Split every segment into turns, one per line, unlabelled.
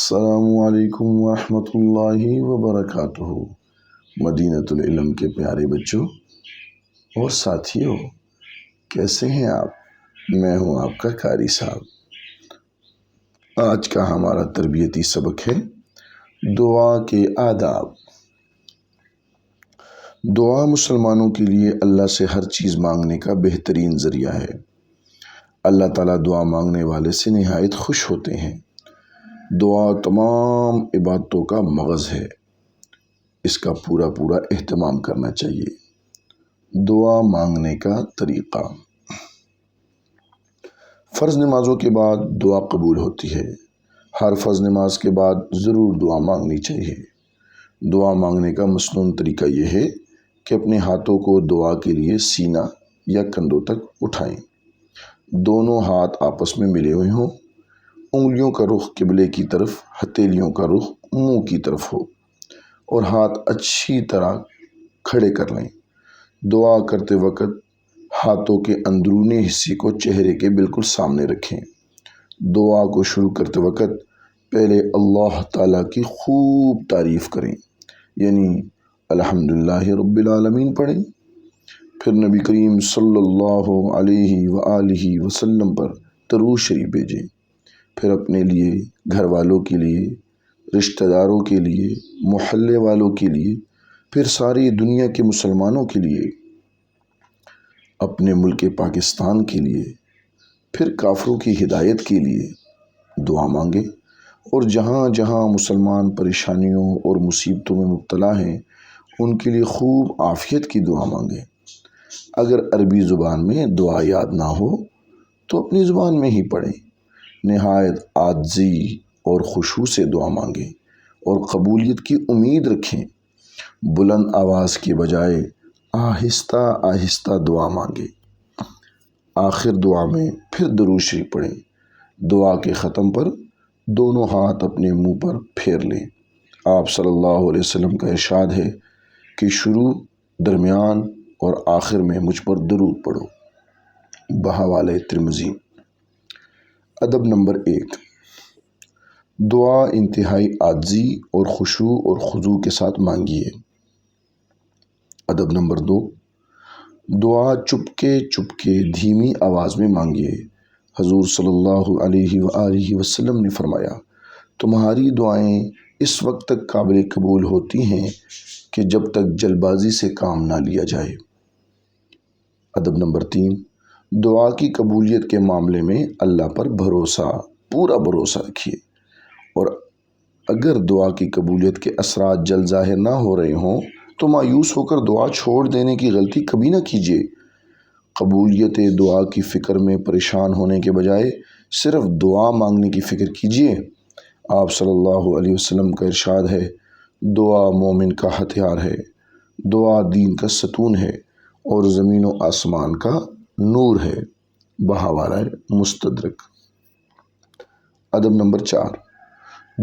السلام علیکم ورحمۃ اللہ وبرکاتہ۔ مدینۃ العلم کے پیارے بچوں اور ساتھیوں، کیسے ہیں آپ؟ میں ہوں آپ کا قاری صاحب۔ آج کا ہمارا تربیتی سبق ہے دعا کے آداب۔ دعا مسلمانوں کے لیے اللہ سے ہر چیز مانگنے کا بہترین ذریعہ ہے۔ اللہ تعالیٰ دعا مانگنے والے سے نہایت خوش ہوتے ہیں۔ دعا تمام عبادتوں کا مغز ہے، اس کا پورا اہتمام کرنا چاہیے۔ دعا مانگنے کا طریقہ: فرض نمازوں کے بعد دعا قبول ہوتی ہے۔ ہر فرض نماز کے بعد ضرور دعا مانگنی چاہیے۔ دعا مانگنے کا مسنون طریقہ یہ ہے کہ اپنے ہاتھوں کو دعا کے لیے سینہ یا کندھوں تک اٹھائیں، دونوں ہاتھ آپس میں ملے ہوئے ہوں، انگلیوں کا رخ قبلے کی طرف، ہتھیلیوں کا رخ منہ کی طرف ہو اور ہاتھ اچھی طرح کھڑے کر لیں۔ دعا کرتے وقت ہاتھوں کے اندرونی حصے کو چہرے کے بالکل سامنے رکھیں۔ دعا کو شروع کرتے وقت پہلے اللہ تعالیٰ کی خوب تعریف کریں، یعنی الحمدللہ رب العالمین پڑھیں۔ پھر نبی کریم صلی اللہ علیہ وآلہ وسلم پر درود شریف بھیجیں۔ پھر اپنے لیے، گھر والوں کے لیے، رشتہ داروں کے لیے، محلے والوں کے لیے، پھر ساری دنیا کے مسلمانوں کے لیے، اپنے ملک پاکستان کے لیے، پھر کافروں کی ہدایت کے لیے دعا مانگیں، اور جہاں جہاں مسلمان پریشانیوں اور مصیبتوں میں مبتلا ہیں ان کے لیے خوب عافیت کی دعا مانگیں۔ اگر عربی زبان میں دعا یاد نہ ہو تو اپنی زبان میں ہی پڑھیں۔ نہایت عاجزی اور خشوع سے دعا مانگیں اور قبولیت کی امید رکھیں۔ بلند آواز کے بجائے آہستہ آہستہ دعا مانگیں۔ آخر دعا میں پھر درود شریف پڑھیں۔ دعا کے ختم پر دونوں ہاتھ اپنے منہ پر پھیر لیں۔ آپ صلی اللہ علیہ وسلم کا ارشاد ہے کہ شروع، درمیان اور آخر میں مجھ پر درود پڑھو۔ بحوالہ ترمذی۔ ادب نمبر 1: دعا انتہائی عاجزی اور خشوع اور خضوع کے ساتھ مانگیے۔ ادب نمبر 2: دعا چپکے دھیمی آواز میں مانگیے۔ حضور صلی اللہ علیہ وآلہ وسلم نے فرمایا، تمہاری دعائیں اس وقت تک قابل قبول ہوتی ہیں کہ جب تک جلد بازی سے کام نہ لیا جائے۔ ادب نمبر 3: دعا کی قبولیت کے معاملے میں اللہ پر پورا بھروسہ رکھیے، اور اگر دعا کی قبولیت کے اثرات جلد ظاہر نہ ہو رہے ہوں تو مایوس ہو کر دعا چھوڑ دینے کی غلطی کبھی نہ کیجیے۔ قبولیت دعا کی فکر میں پریشان ہونے کے بجائے صرف دعا مانگنے کی فکر کیجیے۔ آپ صلی اللہ علیہ وسلم کا ارشاد ہے، دعا مومن کا ہتھیار ہے، دعا دین کا ستون ہے اور زمین و آسمان کا نور ہے۔ بحوالہ مستدرک۔ ادب نمبر 4: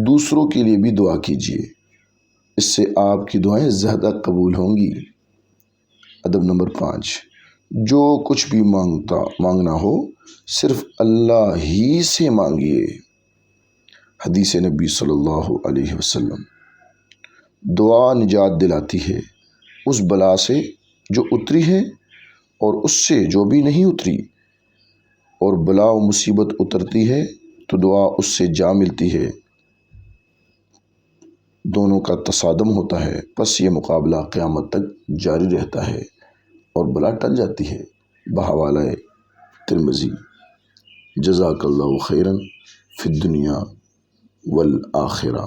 دوسروں کے لیے بھی دعا کیجیے، اس سے آپ کی دعائیں زیادہ قبول ہوں گی۔ ادب نمبر 5: جو کچھ بھی مانگنا ہو صرف اللہ ہی سے مانگیے۔ حدیث نبی صلی اللہ علیہ وسلم۔ دعا نجات دلاتی ہے اس بلا سے جو اتری ہے اور اس سے جو بھی نہیں اتری، اور بلا و مصیبت اترتی ہے تو دعا اس سے جا ملتی ہے، دونوں کا تصادم ہوتا ہے، پس یہ مقابلہ قیامت تک جاری رہتا ہے اور بلا ٹل جاتی ہے۔ بحوالہ ترمذی۔ جزاک اللہ خیرا فی الدنیا والآخرہ۔